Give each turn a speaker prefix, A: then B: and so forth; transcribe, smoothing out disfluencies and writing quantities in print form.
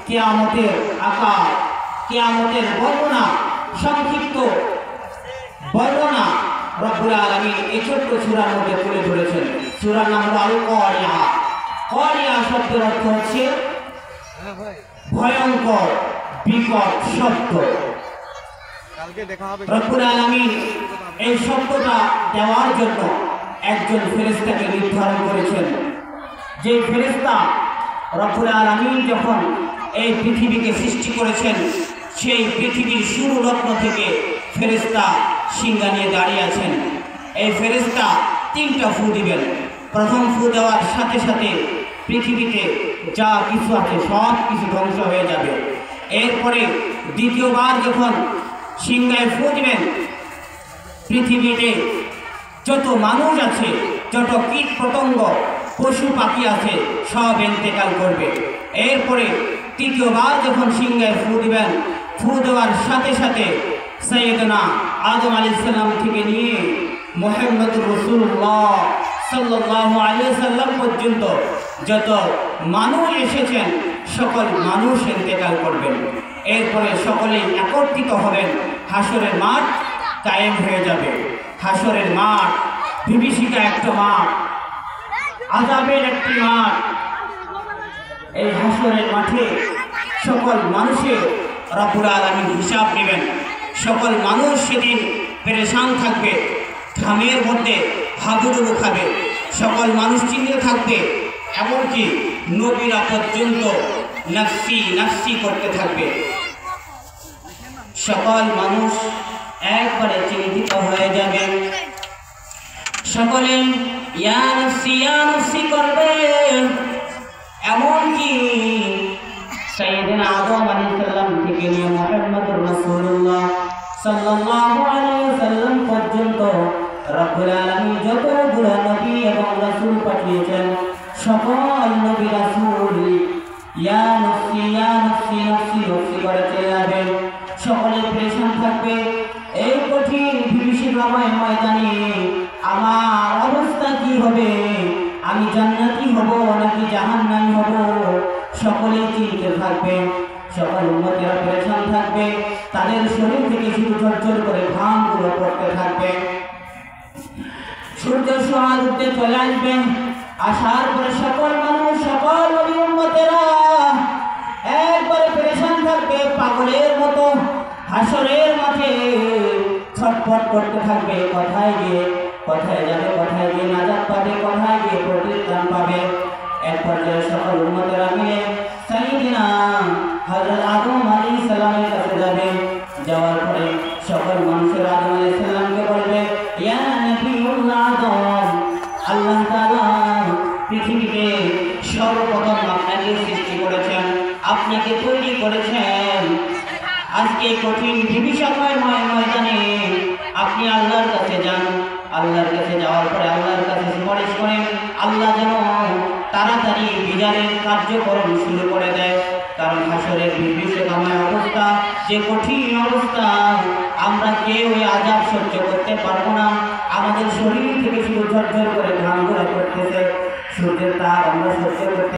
A: কিয়ামতের আকার, কিয়ামতের বর্ণনা, সংক্ষিপ্ত বর্ণনা রব্বুল আলামিন এই ছোট্ট সূরার মধ্যে তুলে ধরেছেন। সূরার নাম হলো আল কারিয়া। কারিয়া শব্দের অর্থ হচ্ছে ভয়ঙ্কর, বিকট শব্দ। রব্বুল আলামিন এই শব্দটা দেওয়ার জন্য একজন ফেরেশতাকে নির্ধারণ করেছেন। যে ফেরেশতা রব্বুল আলামিন যখন এই পৃথিবীকে সৃষ্টি করেছেন, সেই পৃথিবীর শুরু লগ্ন থেকে ফেরেশতা সিংহা নিয়ে দাঁড়িয়ে আছেন। এই ফেরেশতা 3টা ফু দিবেন। প্রথম ফু দেওয়ার সাথে সাথে পৃথিবীতে যা কিছু আছে সব কিছু ধ্বংস হয়ে যাবে। এরপরে দ্বিতীয়বার যখন সিংহায় ফু দিবেন, পৃথিবীতে যত মানুষ আছে, যত কীট পতঙ্গ, পশু পাখি আছে সব ইন্তেকাল করবে। এরপরে তৃতীয়বার যখন সিংহায় ফু দিবেন, ফু দেওয়ার সাথে সাথে সাইয়েদনা আদম আলাইহিস সালাম থেকে নিয়ে মুহাম্মদুর রাসূলুল্লাহ সাল্লাল্লাহু আলাইহি ওয়াসাল্লাম পর্যন্ত যত মানুষ এসেছেন সকল মানুষ ইন্তেকাল করবেন। এরপরে সকলেই একত্রিত হবেন। হাসরের মাঠ কায়েম হয়ে যাবে। হাসরের মাঠ বিভীষিকা একটা মাঠ, আযাবের একটি মাঠ। এই হাসরের মাঠে সকল মানুষের রব্বুল আলামিন হিসাব নেবেন। সকল মানুষ সেদিন পেরেশান থাকবে, ঘামের মধ্যে হাবুডুবু খাবে। সকল মানুষ চিন্তিত থাকবে, এমনকি নবীরা পর্যন্ত নাফসি নাফসি করতে থাকবে। সকল মানুষ একবারে চিন্তিত হয়ে যাবে। সকলে ইয়া নাফসি করবে। এমনকি সাইয়েদনা আদম আলাইহিস সালাম থেকে নিয়ে মুহাম্মদুর রাসূলুল্লাহ সাল্লাল্লাহু আলাইহি ওয়াসাল্লাম পর্যন্ত রব্বুল আলামিন যতগুলো নবী এবং রাসূল পাঠিয়েছেন, সকল নবী রাসূল ইয়া নাফসি করে চেল্লাবে। সকলে পেরেশান থাকবে। এই কঠিন বিভীষিকাময় ময়দানে আমার অবস্থা কি হবে? আমি জান্নাতি হব নাকি জাহান্নামী হব? সকলেই চিন্তিত থাকবে। সকল উম্মতেরা পেরেশান থাকবে। তাদের শরীর থেকে শুধু ঝরঝর করে ঘামগুলো পড়তে থাকবে। সূর্য সোহাগ উঠতে চলে আসবে। আসার পরে সকল মানুষ, সকল নবী উম্মতেরা একবারে পেরেশান থাকবে। পাগলের মতো হাসরের মাঠে ছটফট করতে থাকবে। কোথায় গিয়ে কোথায় যাবে, কোথায় গিয়ে নাজাত পাবে, কোথায় গিয়ে প্রতিদান পাবে। এক পর্যায়ে সকল উম্মতেরা মিলে সাইয়েদনা হযরত আদম আলাইহিস সালামের কাছে যাবে। যাওয়ার পরে সকল মানুষের আদম আলাইহিস সালামকে বলবে, ইয়া নবিয়ুল্লাহ আদম, আল্লাহ তাআলা পৃথিবীতে সর্বপ্রথম আপনাকে সৃষ্টি করেছেন, আপনাকে তৈরি করেছেন। আজকে কঠিন বিভীষিকাময় ময়দানে আপনি আল্লাহর কাছে যান। আল্লাহর কাছে যাওয়ার পরে আল্লাহর কাছে সুপারিশ করেন, আল্লাহ যেন তাড়াতাড়ি বিচারের কার্যক্রম শুরু করে দেয়। কারণ হাসরের বিভীষিকাময় অবস্থা, যে কঠিন অবস্থা, আমরা কেউ এই আযাব সহ্য করতে পারবো না। আমাদের শরীর থেকে শুধু ঝরঝর করে ঘামগুলো পড়তেছে। সূর্যের তাপ আমরা সহ্য করতে